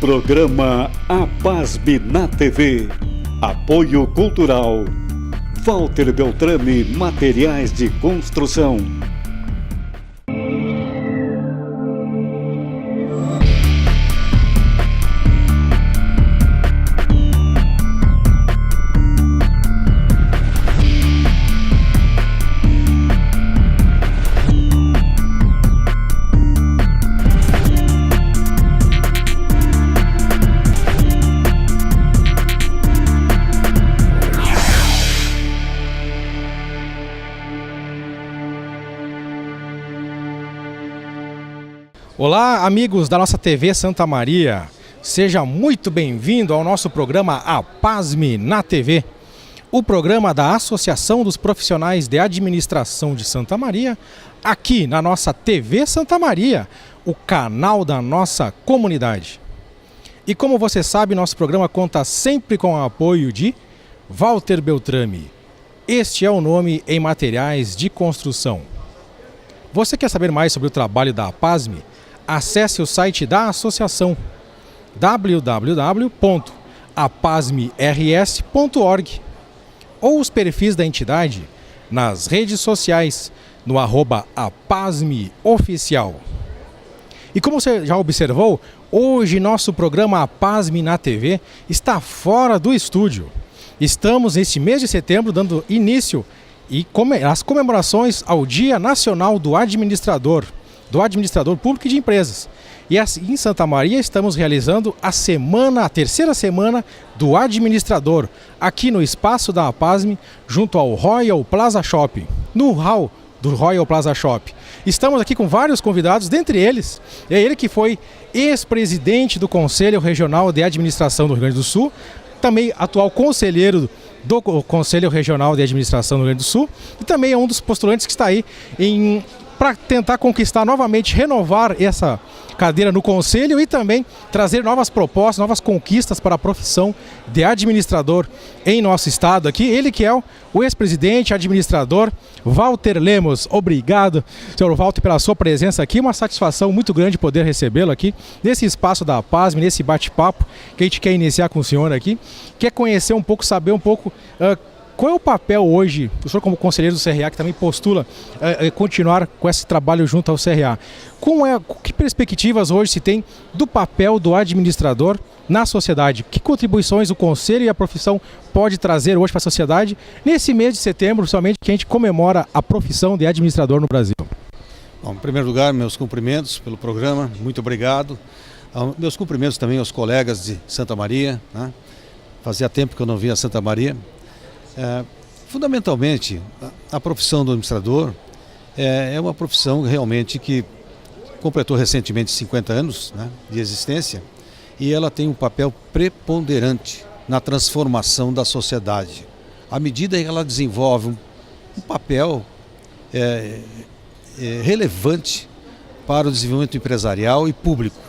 Programa APASB na TV. Apoio Cultural. Walter Beltrame Materiais de Construção. Olá, amigos da nossa TV Santa Maria. Seja muito bem-vindo ao nosso programa APASB na TV. O programa da Associação dos Profissionais de Administração de Santa Maria, aqui na nossa TV Santa Maria, o canal da nossa comunidade. E como você sabe, nosso programa conta sempre com o apoio de Walter Beltrame. Este é o nome em materiais de construção. Você quer saber mais sobre o trabalho da APASB? Acesse o site da associação www.apasmrs.org ou os perfis da entidade nas redes sociais no @apasmeoficial. E como você já observou, hoje nosso programa APASB na TV está fora do estúdio. Estamos neste mês de setembro dando início às comemorações ao Dia Nacional do Administrador Público e de Empresas. E assim, em Santa Maria estamos realizando a terceira semana do administrador, aqui no espaço da APASB, junto ao Royal Plaza Shopping, no hall do Royal Plaza Shopping. Estamos aqui com vários convidados, dentre eles, é ele que foi ex-presidente do Conselho Regional de Administração do Rio Grande do Sul, também atual conselheiro do Conselho Regional de Administração do Rio Grande do Sul, e também é um dos postulantes que está aí para tentar conquistar novamente, renovar essa cadeira no Conselho e também trazer novas propostas, novas conquistas para a profissão de administrador em nosso estado aqui. Ele que é o ex-presidente administrador Walter Lemos. Obrigado, senhor Walter, pela sua presença aqui. Uma satisfação muito grande poder recebê-lo aqui nesse espaço da APASB, nesse bate-papo que a gente quer iniciar com o senhor aqui. Quer conhecer um pouco, saber um pouco qual é o papel hoje, o senhor como conselheiro do CRA, que também postula continuar com esse trabalho junto ao CRA. Que perspectivas hoje se tem do papel do administrador na sociedade? Que contribuições o conselho e a profissão pode trazer hoje para a sociedade nesse mês de setembro, somente que a gente comemora a profissão de administrador no Brasil? Bom, em primeiro lugar, meus cumprimentos pelo programa, muito obrigado. Meus cumprimentos também aos colegas de Santa Maria, né? Fazia tempo que eu não via Santa Maria. Fundamentalmente, a profissão do administrador é uma profissão realmente que completou recentemente 50 anos, né, de existência, e ela tem um papel preponderante na transformação da sociedade. À medida que ela desenvolve um papel relevante para o desenvolvimento empresarial e público,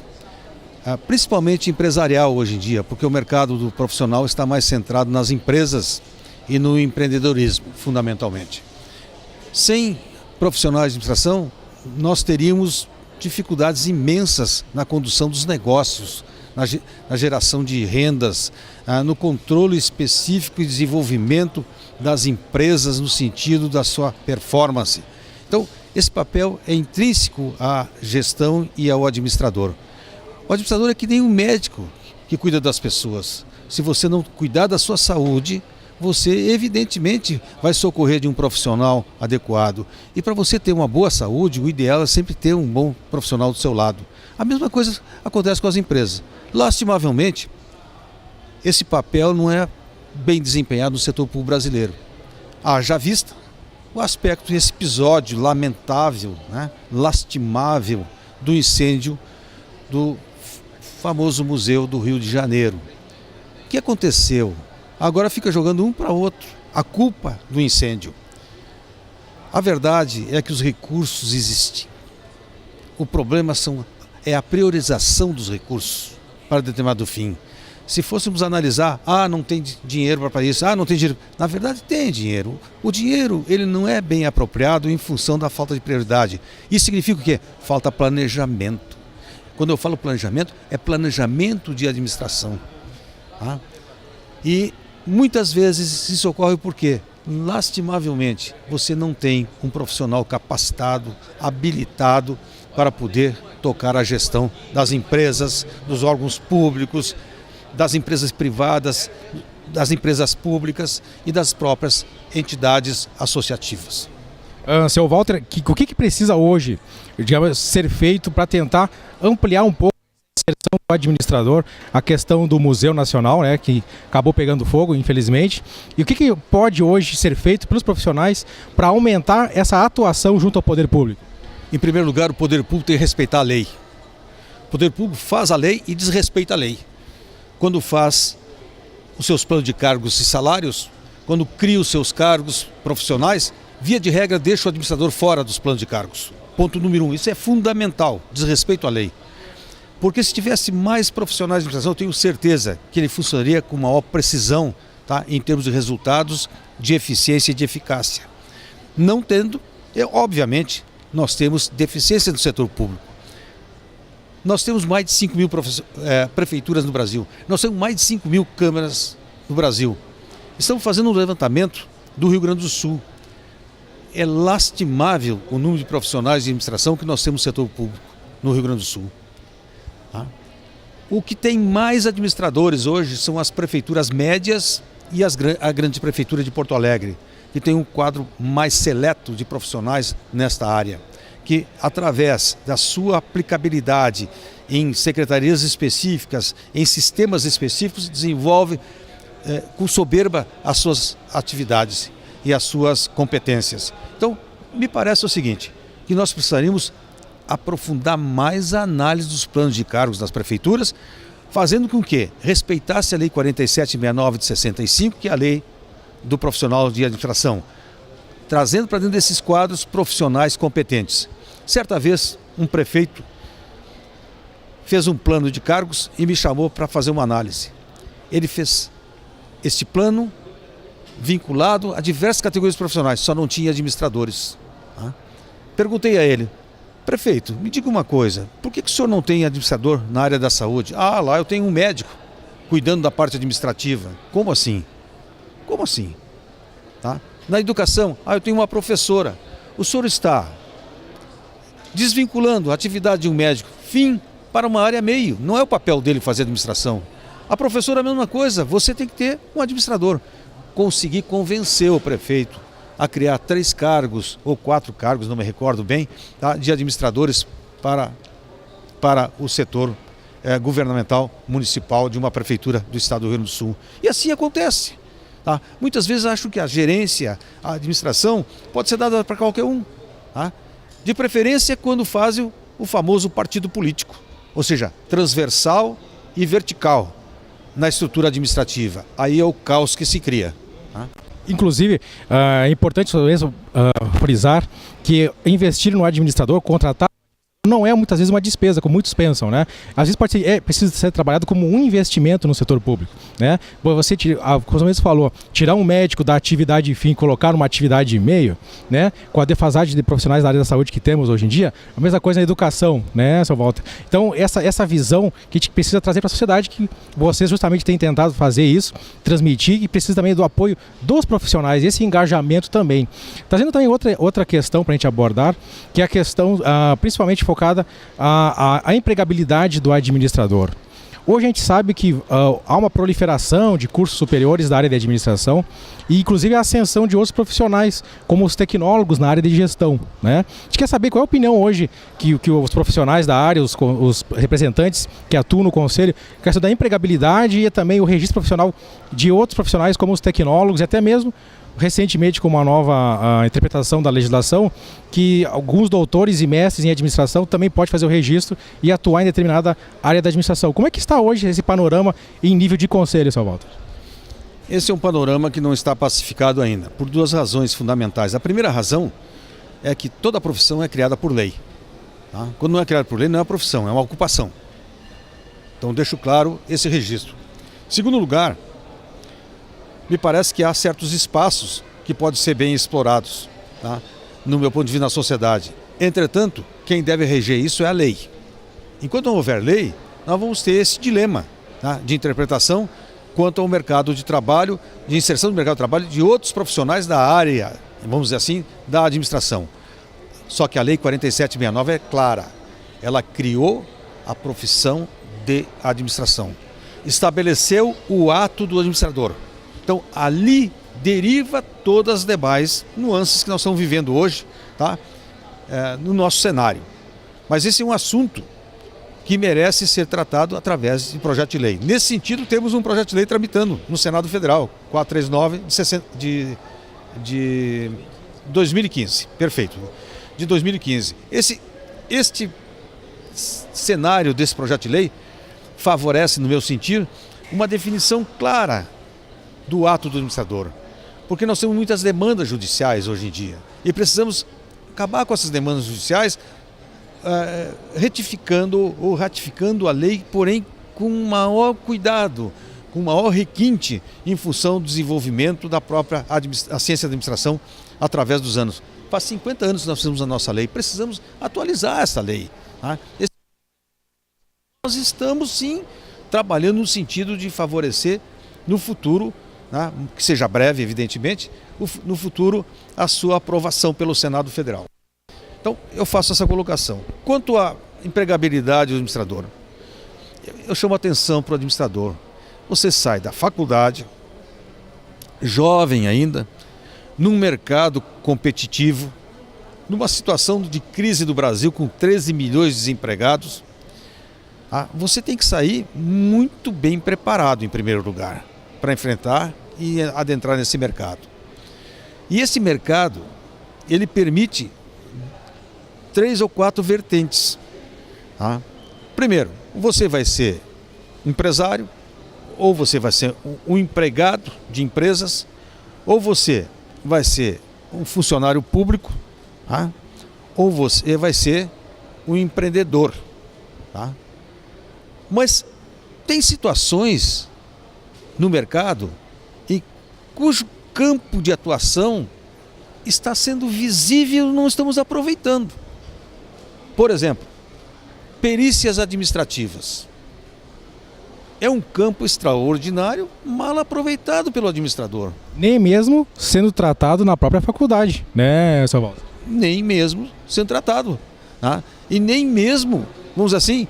principalmente empresarial hoje em dia, porque o mercado do profissional está mais centrado nas empresas e no empreendedorismo, fundamentalmente. Sem profissionais de administração, nós teríamos dificuldades imensas na condução dos negócios, na geração de rendas, no controle específico e desenvolvimento das empresas no sentido da sua performance. Então, esse papel é intrínseco à gestão e ao administrador. O administrador é que nem um médico que cuida das pessoas. Se você não cuidar da sua saúde, você evidentemente vai socorrer de um profissional adequado. E para você ter uma boa saúde, o ideal é sempre ter um bom profissional do seu lado. A mesma coisa acontece com as empresas. Lastimavelmente, esse papel não é bem desempenhado no setor público brasileiro. Haja vista o aspecto desse episódio lamentável, né, lastimável do incêndio do famoso Museu do Rio de Janeiro. O que aconteceu? Agora fica jogando um para o outro a culpa do incêndio. A verdade é que os recursos existem. O problema é a priorização dos recursos para determinado fim. Se fôssemos analisar, não tem dinheiro para isso, não tem dinheiro. Na verdade tem dinheiro. O dinheiro ele não é bem apropriado em função da falta de prioridade. Isso significa o quê? Falta planejamento. Quando eu falo planejamento, é planejamento de administração. Tá? E muitas vezes isso ocorre porque, lastimavelmente, você não tem um profissional capacitado, habilitado para poder tocar a gestão das empresas, dos órgãos públicos, das empresas privadas, das empresas públicas e das próprias entidades associativas. Seu Walter, o que precisa hoje, digamos, ser feito para tentar ampliar um pouco a inserção do administrador, a questão do Museu Nacional, né, que acabou pegando fogo, infelizmente, e o que pode hoje ser feito pelos profissionais para aumentar essa atuação junto ao poder público? Em primeiro lugar, o poder público tem que respeitar a lei. O poder público faz a lei e desrespeita a lei. Quando faz os seus planos de cargos e salários, quando cria os seus cargos profissionais, via de regra deixa o administrador fora dos planos de cargos. Ponto número 1, isso é fundamental, desrespeito à lei. Porque se tivesse mais profissionais de administração, eu tenho certeza que ele funcionaria com maior precisão, tá, em termos de resultados, de eficiência e de eficácia. Não tendo, obviamente, nós temos deficiência no setor público. Nós temos mais de 5 mil prefeituras no Brasil. Nós temos mais de 5 mil câmaras no Brasil. Estamos fazendo um levantamento do Rio Grande do Sul. É lastimável o número de profissionais de administração que nós temos no setor público no Rio Grande do Sul. Tá? O que tem mais administradores hoje são as prefeituras médias e a grande prefeitura de Porto Alegre, que tem um quadro mais seleto de profissionais nesta área, que através da sua aplicabilidade em secretarias específicas, em sistemas específicos, desenvolve com soberba as suas atividades e as suas competências. Então, me parece o seguinte, que nós precisaríamos aprofundar mais a análise dos planos de cargos das prefeituras, fazendo com que respeitasse a Lei 4769 de 65, que é a lei do profissional de administração, trazendo para dentro desses quadros profissionais competentes. Certa vez, um prefeito fez um plano de cargos e me chamou para fazer uma análise. Ele fez este plano vinculado a diversas categorias profissionais, só não tinha administradores. Tá? Perguntei a ele, prefeito, me diga uma coisa, por que o senhor não tem administrador na área da saúde? Ah, lá eu tenho um médico cuidando da parte administrativa. Como assim? Como assim? Tá? Na educação, eu tenho uma professora. O senhor está desvinculando a atividade de um médico, para uma área meio. Não é o papel dele fazer administração. A professora é a mesma coisa, você tem que ter um administrador. Consegui convencer o prefeito a criar 3 cargos, ou 4 cargos, não me recordo bem, tá, de administradores para o setor governamental municipal de uma prefeitura do estado do Rio Grande do Sul. E assim acontece. Tá? Muitas vezes acho que a gerência, a administração, pode ser dada para qualquer um. Tá? De preferência quando fazem o famoso partido político, ou seja, transversal e vertical na estrutura administrativa. Aí é o caos que se cria. Tá? Inclusive, é importante mesmo frisar que investir no administrador, contratar, não é muitas vezes uma despesa, como muitos pensam, né? Às vezes precisa ser trabalhado como um investimento no setor público, né? Você, como você mesmo falou, tirar um médico da atividade fim, colocar uma atividade meio, né? Com a defasagem de profissionais da área da saúde que temos hoje em dia, a mesma coisa na educação, né, seu Walter? Então, essa visão que a gente precisa trazer para a sociedade, que vocês justamente têm tentado fazer isso, transmitir, e precisa também do apoio dos profissionais, esse engajamento também. Trazendo também outra questão para a gente abordar, que é a questão, principalmente focada a empregabilidade do administrador. Hoje a gente sabe que há uma proliferação de cursos superiores da área de administração e inclusive a ascensão de outros profissionais, como os tecnólogos na área de gestão, né? A gente quer saber qual é a opinião hoje que os profissionais da área, os representantes que atuam no conselho, questão da empregabilidade e também o registro profissional de outros profissionais como os tecnólogos e até mesmo recentemente com uma nova interpretação da legislação, que alguns doutores e mestres em administração também podem fazer o registro e atuar em determinada área da administração. Como é que está hoje esse panorama em nível de conselho, seu Walter? Esse é um panorama que não está pacificado ainda, por 2 razões fundamentais. A primeira razão é que toda profissão é criada por lei. Tá? Quando não é criada por lei, não é uma profissão, é uma ocupação. Então deixo claro esse registro. Em segundo lugar, me parece que há certos espaços que podem ser bem explorados, tá? No meu ponto de vista, na sociedade. Entretanto, quem deve reger isso é a lei. enquanto não houver lei, nós vamos ter esse dilema, tá, de interpretação quanto ao mercado de trabalho, de inserção no mercado de trabalho de outros profissionais da área, vamos dizer assim, da administração. Só que a Lei 4769 é clara, ela criou a profissão de administração, estabeleceu o ato do administrador. Então, ali deriva todas as demais nuances que nós estamos vivendo hoje, tá? No nosso cenário. Mas esse é um assunto que merece ser tratado através de projeto de lei. Nesse sentido, temos um projeto de lei tramitando no Senado Federal, 439 de 2015. Perfeito. De 2015. Este cenário desse projeto de lei favorece, no meu sentido, uma definição clara do ato do administrador. Porque nós temos muitas demandas judiciais hoje em dia e precisamos acabar com essas demandas judiciais retificando ou ratificando a lei, porém com maior cuidado, com maior requinte em função do desenvolvimento da própria a ciência da administração através dos anos. Faz 50 anos que nós fizemos a nossa lei, precisamos atualizar essa lei. Tá? Nós estamos sim trabalhando no sentido de favorecer no futuro, né, que seja breve evidentemente, no futuro a sua aprovação pelo Senado Federal. Então eu faço essa colocação. Quanto à empregabilidade do administrador, eu chamo a atenção para o administrador. Você sai da faculdade, jovem ainda, num mercado competitivo, numa situação de crise do Brasil com 13 milhões de desempregados, você tem que sair muito bem preparado em primeiro lugar para enfrentar e adentrar nesse mercado. E esse mercado, ele permite 3 ou 4 vertentes. Tá? Primeiro, você vai ser empresário, ou você vai ser um empregado de empresas, ou você vai ser um funcionário público, tá? Ou você vai ser um empreendedor. Tá? Mas tem situações no mercado em cujo campo de atuação está sendo visível e não estamos aproveitando. Por exemplo, perícias administrativas. É um campo extraordinário, mal aproveitado pelo administrador. Nem mesmo sendo tratado na própria faculdade, né, seu Walter? Nem mesmo sendo tratado. Tá? E nem mesmo, vamos dizer assim,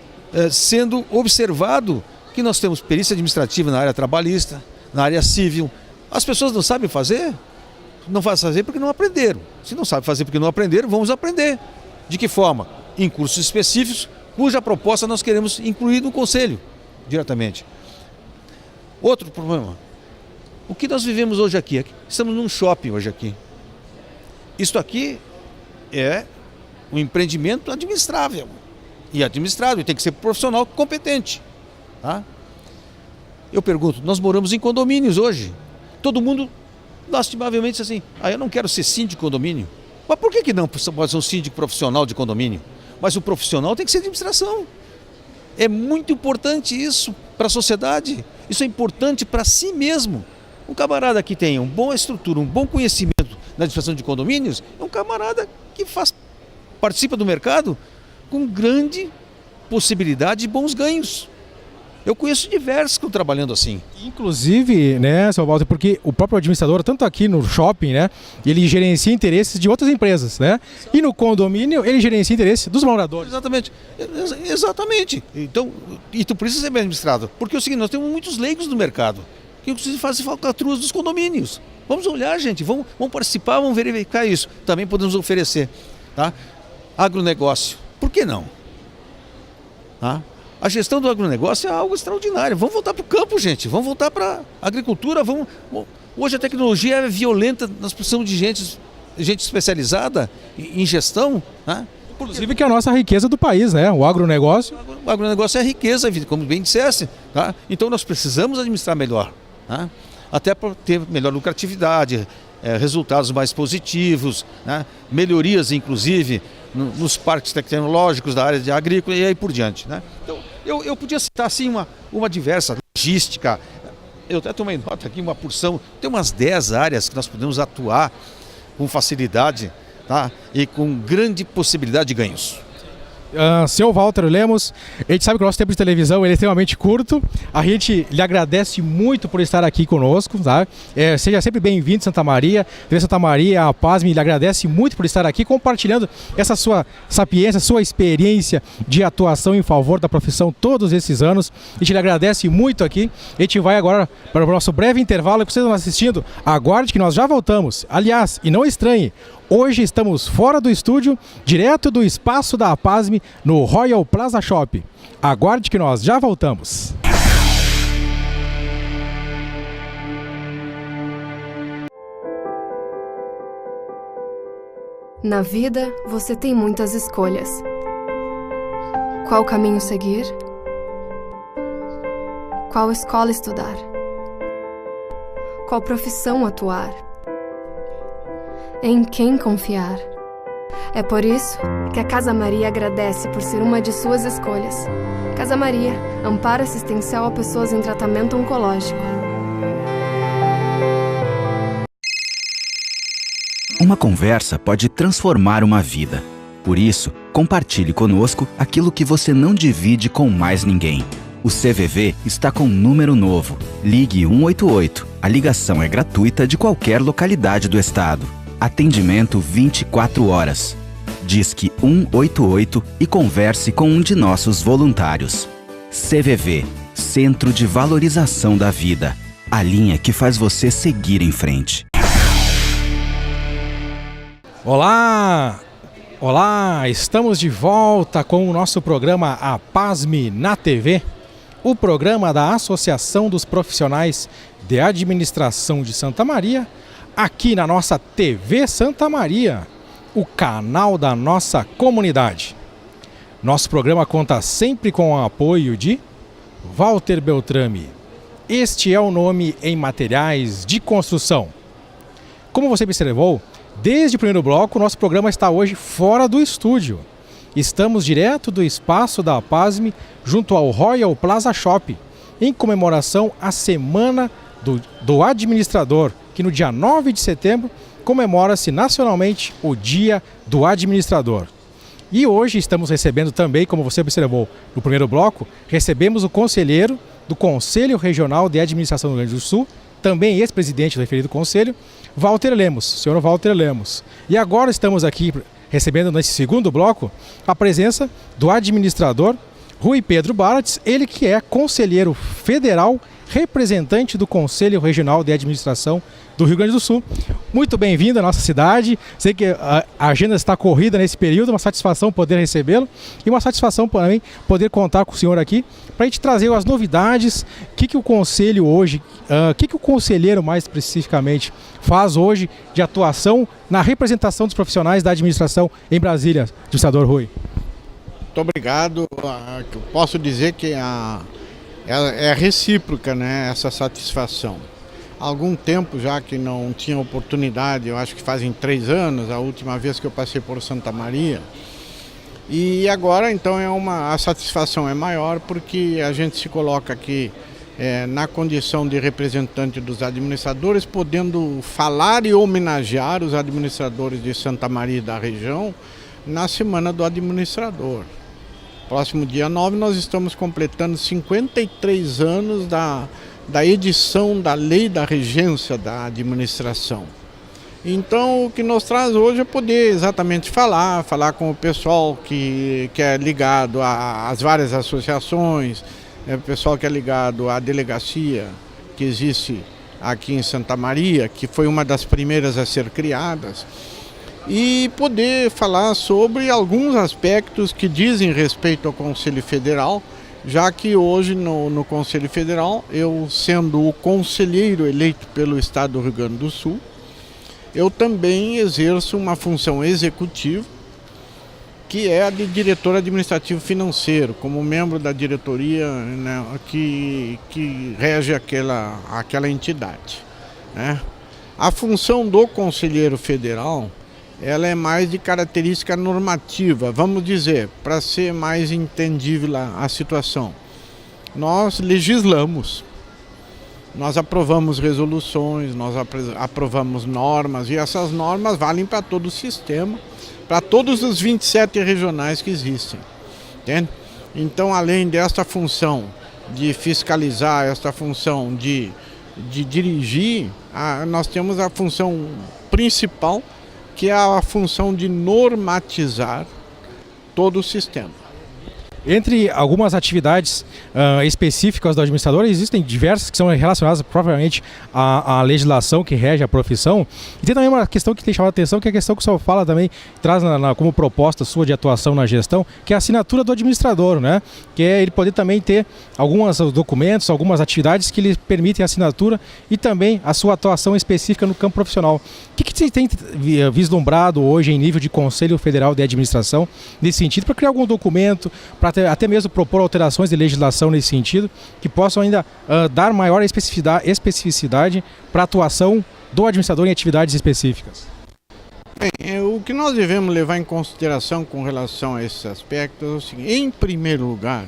sendo observado que nós temos perícia administrativa na área trabalhista, na área civil. As pessoas não sabem fazer? Não fazem fazer porque não aprenderam. Se não sabem fazer porque não aprenderam, vamos aprender. De que forma? Em cursos específicos, cuja proposta nós queremos incluir no Conselho, diretamente. Outro problema. O que nós vivemos hoje aqui? Estamos num shopping hoje aqui. Isto aqui é um empreendimento administrável. E administrado, e tem que ser profissional competente. Tá? Eu pergunto, nós moramos em condomínios hoje. Todo mundo, lastimavelmente, diz assim, eu não quero ser síndico de condomínio. Mas por que não pode ser um síndico profissional de condomínio? Mas o profissional tem que ser administração. É muito importante isso para a sociedade. Isso é importante para si mesmo. Um camarada que tem uma boa estrutura, um bom conhecimento na administração de condomínios, é um camarada que participa do mercado com grande possibilidade de bons ganhos. Eu conheço diversos que estão trabalhando assim. Inclusive, né, seu Walter, porque o próprio administrador, tanto aqui no shopping, né, ele gerencia interesses de outras empresas, né? E no condomínio, ele gerencia interesses dos moradores. Exatamente. Então, e tu precisa ser bem administrado. Porque é o seguinte, nós temos muitos leigos no mercado, que inclusive fazem falcatruas dos condomínios. Vamos olhar, gente, vamos participar, vamos verificar isso. Também podemos oferecer. Tá? Agronegócio, por que não? Tá? A gestão do agronegócio é algo extraordinário. Vamos voltar para o campo, gente. Vamos voltar para a agricultura. Hoje a tecnologia é violenta. Nós precisamos de gente especializada em gestão. Né? Inclusive que é a nossa riqueza do país, né? O agronegócio. O agronegócio é riqueza, como bem dissesse. Tá? Então nós precisamos administrar melhor. Tá? Até para ter melhor lucratividade, resultados mais positivos, né? Melhorias, inclusive, nos parques tecnológicos da área de agrícola e aí por diante. Né? Então, eu podia citar assim uma diversa logística. Eu até tomei nota aqui, uma porção, tem umas 10 áreas que nós podemos atuar com facilidade, tá? E com grande possibilidade de ganhos. Senhor Walter Lemos, a gente sabe que o nosso tempo de televisão ele é extremamente curto. A gente lhe agradece muito por estar aqui conosco, tá? Seja sempre bem-vindo, Santa Maria. TV Santa Maria, a PASME, lhe agradece muito por estar aqui compartilhando essa sua sapiência, sua experiência de atuação em favor da profissão todos esses anos. A gente lhe agradece muito aqui. A gente vai agora para o nosso breve intervalo. Que vocês estão assistindo, aguarde que nós já voltamos. Aliás, e não estranhe, hoje estamos fora do estúdio, direto do espaço da PASME, no Royal Plaza Shop. Aguarde que nós já voltamos. Na vida, você tem muitas escolhas. Qual caminho seguir? Qual escola estudar? Qual profissão atuar? Em quem confiar? É por isso que a Casa Maria agradece por ser uma de suas escolhas. Casa Maria, amparo assistencial a pessoas em tratamento oncológico. Uma conversa pode transformar uma vida. Por isso, compartilhe conosco aquilo que você não divide com mais ninguém. O CVV está com um número novo. Ligue 188. A ligação é gratuita de qualquer localidade do estado. Atendimento 24 horas. Disque 188 e converse com um de nossos voluntários. CVV, Centro de Valorização da Vida. A linha que faz você seguir em frente. Olá! Olá! Estamos de volta com o nosso programa A PASME na TV, o programa da Associação dos Profissionais de Administração de Santa Maria, aqui na nossa TV Santa Maria, o canal da nossa comunidade. Nosso programa conta sempre com o apoio de Walter Beltrame. Este é o nome em materiais de construção. Como você observou, desde o primeiro bloco, nosso programa está hoje fora do estúdio. Estamos direto do espaço da PASME, junto ao Royal Plaza Shop, em comemoração à Semana do Administrador, que no dia 9 de setembro comemora-se nacionalmente o Dia do Administrador. E hoje estamos recebendo também, como você observou no primeiro bloco, recebemos o conselheiro do Conselho Regional de Administração do Rio Grande do Sul, também ex-presidente do referido conselho, Walter Lemos, senhor Walter Lemos. E agora estamos aqui recebendo nesse segundo bloco a presença do administrador Rui Pedro Baratz, ele que é conselheiro federal, representante do Conselho Regional de Administração do Rio Grande do Sul. Muito bem-vindo à nossa cidade. Sei que a agenda está corrida nesse período, uma satisfação poder recebê-lo e uma satisfação também poder contar com o senhor aqui para a gente trazer as novidades, o que o Conselho hoje, o que o conselheiro mais especificamente faz hoje de atuação na representação dos profissionais da administração em Brasília, administrador Rui. Muito obrigado. Eu posso dizer que é recíproca, né, essa satisfação. Há algum tempo já que não tinha oportunidade, eu acho que fazem 3 anos, a última vez que eu passei por Santa Maria. E agora então a satisfação é maior porque a gente se coloca aqui na condição de representante dos administradores, podendo falar e homenagear os administradores de Santa Maria e da região na Semana do Administrador. Próximo dia 9 nós estamos completando 53 anos da edição da Lei da Regência da Administração. Então o que nos traz hoje é poder exatamente falar com o pessoal que é ligado às várias associações, o pessoal que é ligado à delegacia que existe aqui em Santa Maria, que foi uma das primeiras a ser criadas, e poder falar sobre alguns aspectos que dizem respeito ao Conselho Federal, já que hoje no Conselho Federal, eu sendo o conselheiro eleito pelo Estado do Rio Grande do Sul, eu também exerço uma função executiva, que é a de diretor administrativo financeiro, como membro da diretoria, né, que rege aquela entidade, né? A função do conselheiro federal, ela é mais de característica normativa, vamos dizer, para ser mais entendível a situação. Nós legislamos, nós aprovamos resoluções, nós aprovamos normas, e essas normas valem para todo o sistema, para todos os 27 regionais que existem. entende? Então, além desta função de fiscalizar, esta função de dirigir, nós temos a função principal, que é a função de normatizar todo o sistema. Entre algumas atividades específicas do administrador, existem diversas que são relacionadas propriamente à legislação que rege a profissão. E tem também uma questão que tem chamado a atenção, que é a questão que o senhor fala também, traz como proposta sua de atuação na gestão, que é a assinatura do administrador, né? Que é ele poder também ter alguns documentos, algumas atividades que lhe permitem a assinatura e também a sua atuação específica no campo profissional. O que você tem vislumbrado hoje em nível de Conselho Federal de Administração nesse sentido, para criar algum documento, para até mesmo propor alterações de legislação nesse sentido, que possam ainda dar maior especificidade para a atuação do administrador em atividades específicas? Bem, o que nós devemos levar em consideração com relação a esses aspectos é o seguinte: em primeiro lugar,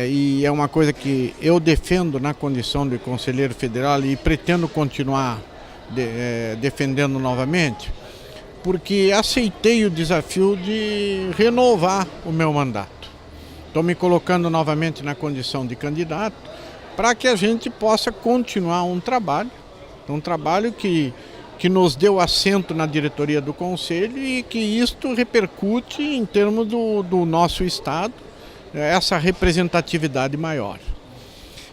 e é uma coisa que eu defendo na condição de conselheiro federal e pretendo continuar defendendo novamente, porque aceitei o desafio de renovar o meu mandato. Estou me colocando novamente na condição de candidato para que a gente possa continuar um trabalho que nos deu assento na diretoria do Conselho e que isto repercute em termos do nosso Estado, essa representatividade maior.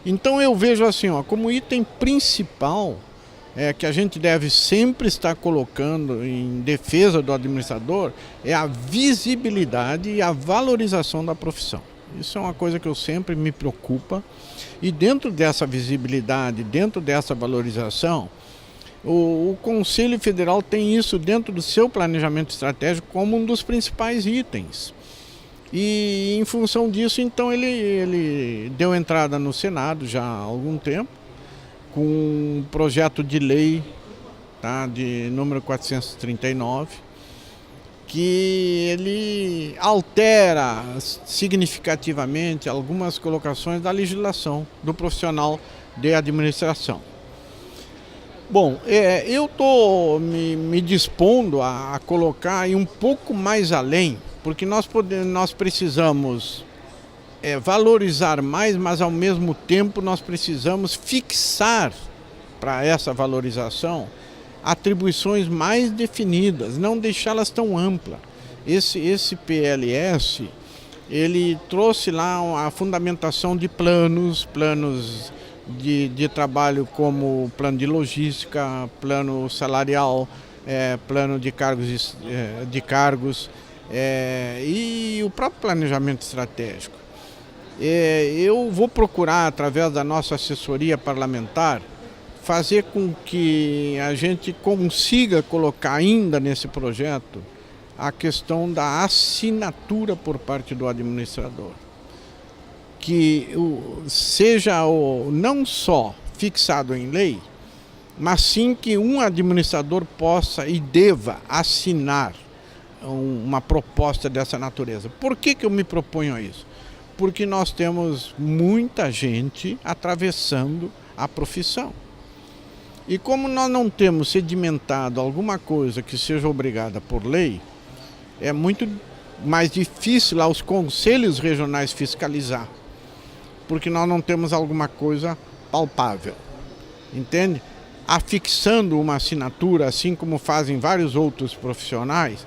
Então eu vejo assim, como item principal que a gente deve sempre estar colocando em defesa do administrador é a visibilidade e a valorização da profissão. Isso é uma coisa que eu sempre me preocupa, e dentro dessa visibilidade, dentro dessa valorização, o Conselho Federal tem isso dentro do seu planejamento estratégico como um dos principais itens. E em função disso, então, ele deu entrada no Senado já há algum tempo, com um projeto de lei, de número 439, que ele altera significativamente algumas colocações da legislação do profissional de administração. Bom, eu estou me dispondo a colocar um pouco mais além, porque nós precisamos valorizar mais, mas ao mesmo tempo nós precisamos fixar para essa valorização atribuições mais definidas, não deixá-las tão amplas. Esse PLS, ele trouxe lá a fundamentação de planos de trabalho como plano de logística, plano salarial, plano de cargos e o próprio planejamento estratégico. Eu vou procurar, através da nossa assessoria parlamentar, fazer com que a gente consiga colocar ainda nesse projeto a questão da assinatura por parte do administrador. Que seja não só fixado em lei, mas sim que um administrador possa e deva assinar uma proposta dessa natureza. Por que eu me proponho a isso? Porque nós temos muita gente atravessando a profissão. E como nós não temos sedimentado alguma coisa que seja obrigada por lei, é muito mais difícil aos conselhos regionais fiscalizar, porque nós não temos alguma coisa palpável, entende? Afixando uma assinatura, assim como fazem vários outros profissionais,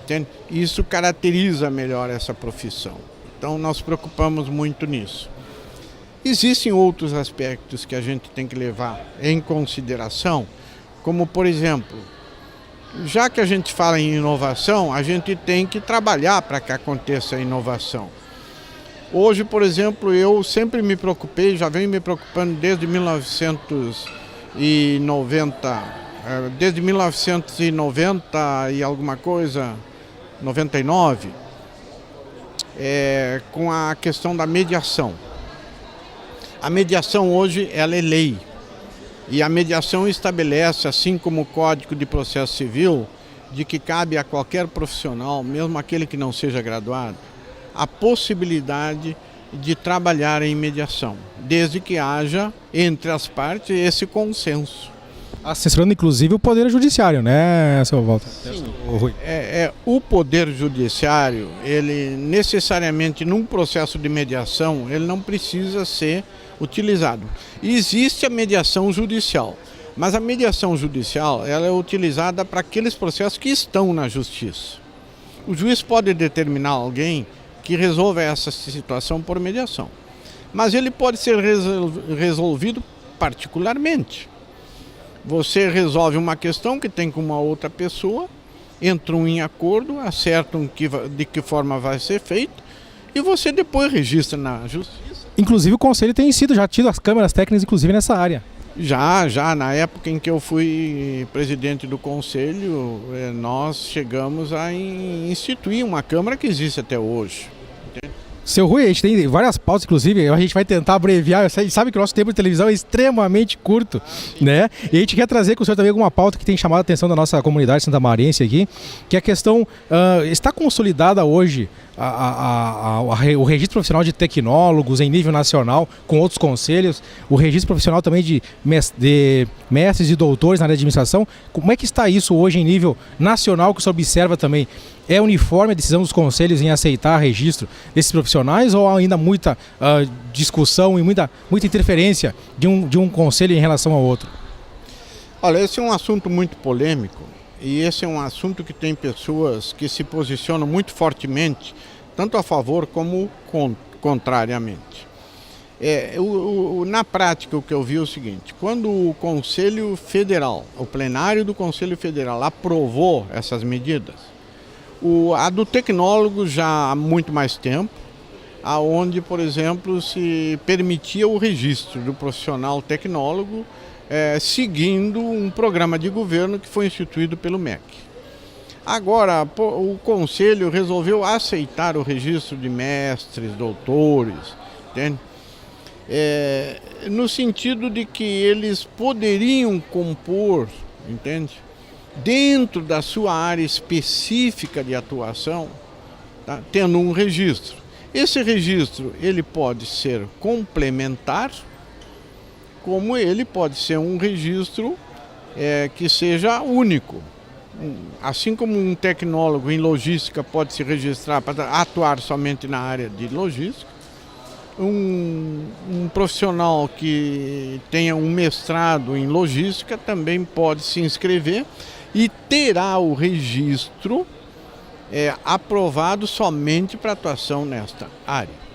entende? Isso caracteriza melhor essa profissão. Então nós preocupamos muito nisso. Existem outros aspectos que a gente tem que levar em consideração, como por exemplo, já que a gente fala em inovação, a gente tem que trabalhar para que aconteça a inovação. Hoje, por exemplo, eu sempre me preocupei, já venho me preocupando desde 1990 e alguma coisa, 99, com a questão da mediação. A mediação hoje ela é lei, e a mediação estabelece, assim como o Código de Processo Civil, de que cabe a qualquer profissional, mesmo aquele que não seja graduado, a possibilidade de trabalhar em mediação, desde que haja entre as partes esse consenso. Assessorando inclusive o Poder Judiciário, né, seu Walter? Sim. O Rui. O Poder Judiciário, ele necessariamente num processo de mediação, ele não precisa ser utilizado. Existe a mediação judicial, mas a mediação judicial ela é utilizada para aqueles processos que estão na justiça. O juiz pode determinar alguém que resolva essa situação por mediação, mas ele pode ser resolvido particularmente. Você resolve uma questão que tem com uma outra pessoa, entram em acordo, acertam de que forma vai ser feito e você depois registra na justiça. Inclusive o Conselho tem já tido as câmaras técnicas, inclusive nessa área. Já na época em que eu fui presidente do Conselho, nós chegamos a instituir uma câmara que existe até hoje. Seu Rui, a gente tem várias pautas, inclusive, a gente vai tentar abreviar, a gente sabe que o nosso tempo de televisão é extremamente curto, né? E a gente quer trazer com o senhor também alguma pauta que tem chamado a atenção da nossa comunidade santamarense aqui, que é a questão, está consolidada hoje o registro profissional de tecnólogos em nível nacional, com outros conselhos, o registro profissional também de mestres e doutores na área de administração. Como é que está isso hoje em nível nacional, que o senhor observa também? É uniforme a decisão dos conselhos em aceitar registro desses profissionais ou há ainda muita discussão e muita interferência de um conselho em relação ao outro? Olha, esse é um assunto muito polêmico e esse é um assunto que tem pessoas que se posicionam muito fortemente, tanto a favor como contrariamente. Na prática, o que eu vi é o seguinte: quando o Conselho Federal, o plenário do Conselho Federal aprovou essas medidas, a do tecnólogo já há muito mais tempo, aonde, por exemplo, se permitia o registro do profissional tecnólogo seguindo um programa de governo que foi instituído pelo MEC. Agora, o Conselho resolveu aceitar o registro de mestres, doutores, entende? No sentido de que eles poderiam compor, entende? Dentro da sua área específica de atuação, tá? Tendo um registro. Esse registro ele pode ser complementar, como ele pode ser um registro que seja único. Assim como um tecnólogo em logística pode se registrar para atuar somente na área de logística, um profissional que tenha um mestrado em logística também pode se inscrever e terá o registro aprovado somente para atuação nesta área.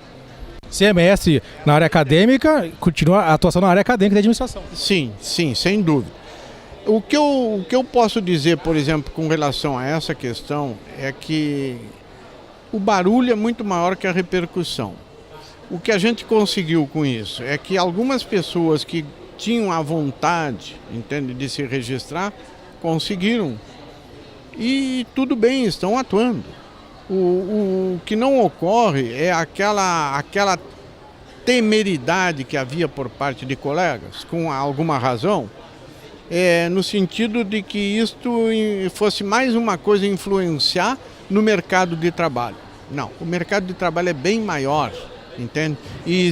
Se é mestre na área acadêmica, continua a atuação na área acadêmica da administração. Sim, sem dúvida. O que eu posso dizer, por exemplo, com relação a essa questão, é que o barulho é muito maior que a repercussão. O que a gente conseguiu com isso é que algumas pessoas que tinham a vontade, entende, de se registrar, conseguiram. E tudo bem, estão atuando. O que não ocorre é aquela temeridade que havia por parte de colegas, com alguma razão, no sentido de que isto fosse mais uma coisa influenciar no mercado de trabalho. Não, o mercado de trabalho é bem maior, entende? E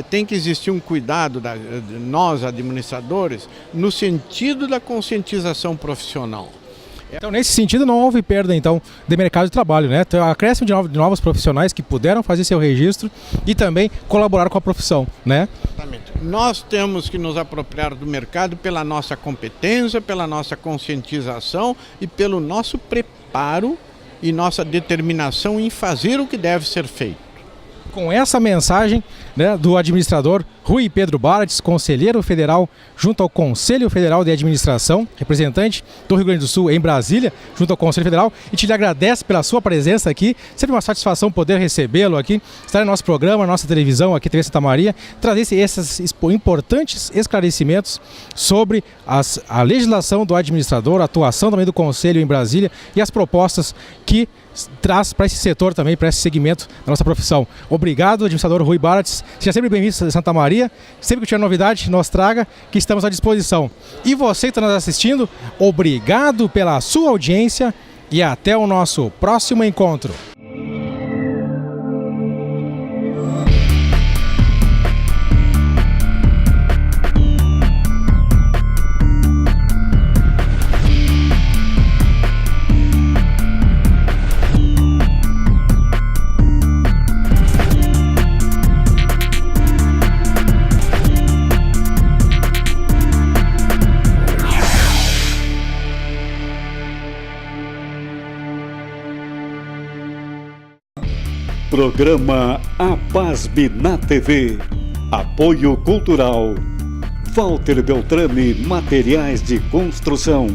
tem que existir um cuidado de nós, administradores, no sentido da conscientização profissional. Então, nesse sentido, não houve perda, então, de mercado de trabalho, né? Então, acréscimo de novos profissionais que puderam fazer seu registro e também colaborar com a profissão, né? Exatamente. Nós temos que nos apropriar do mercado pela nossa competência, pela nossa conscientização e pelo nosso preparo e nossa determinação em fazer o que deve ser feito. Com essa mensagem, né, do administrador Rui Pedro Barates, conselheiro federal junto ao Conselho Federal de Administração, representante do Rio Grande do Sul em Brasília, junto ao Conselho Federal, e te agradece pela sua presença aqui. Sempre uma satisfação poder recebê-lo aqui, estar no nosso programa, nossa televisão aqui, TV Santa Maria, trazer esses importantes esclarecimentos sobre a legislação do administrador, a atuação também do Conselho em Brasília e as propostas que traz para esse setor também, para esse segmento da nossa profissão. Obrigado, administrador Rui Barates. Seja sempre bem-vindo a Santa Maria. Sempre que tiver novidade, nos traga, que estamos à disposição. E você que está nos assistindo, obrigado pela sua audiência e até o nosso próximo encontro. Programa APASB na TV. Apoio Cultural Walter Beltrame Materiais de Construção.